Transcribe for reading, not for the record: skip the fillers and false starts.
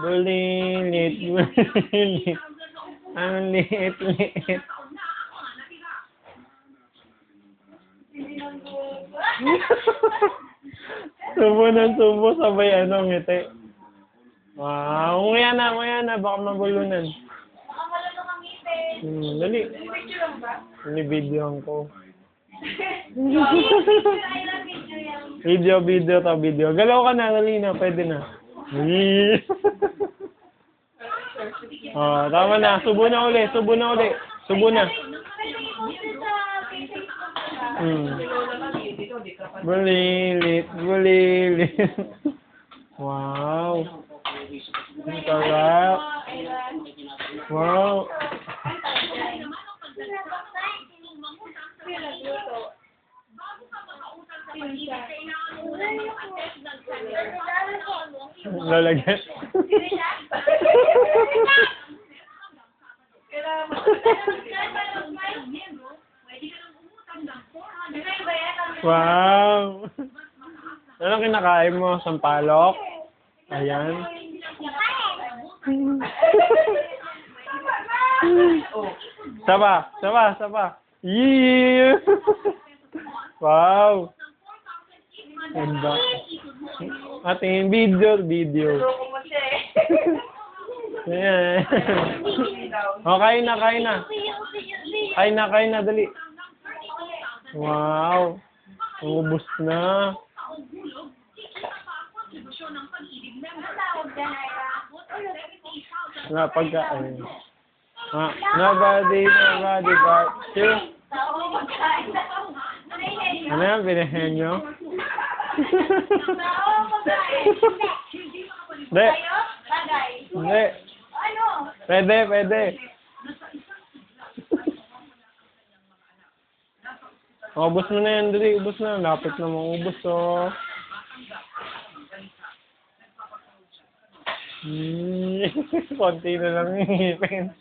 Bulilit, bulilit. Ang liit-liit. Subo ng subo, sabay ngiti. Wow, nguya na, baka mabulunan. Baka malulong ang ngipin. Dali. Picture lang ba? Binibidyoan ko. Video yan. Video. Galaw ka na, dali na, pwede na. Oh, tama na, subo na uli. Subo na. Pwede i-post sa Facebook. Bulilit. Wow. Ang sarap. Wow. Lalagyan. Wow. Anong kinakain mo? Sampalok? Ayan. Saba. Yeah! Wow. Ganda. Ating video. Ayan. Oh, kain na. Kain na, dali. Wow. Ubus na. Pagkain. Nobody but you. Ano yan, pinahin nyo? Hindi. Pwede. Ubus mo na yan, dali. Ubus na. Lapit na maubos, oh. Konti na lang yung ngipin.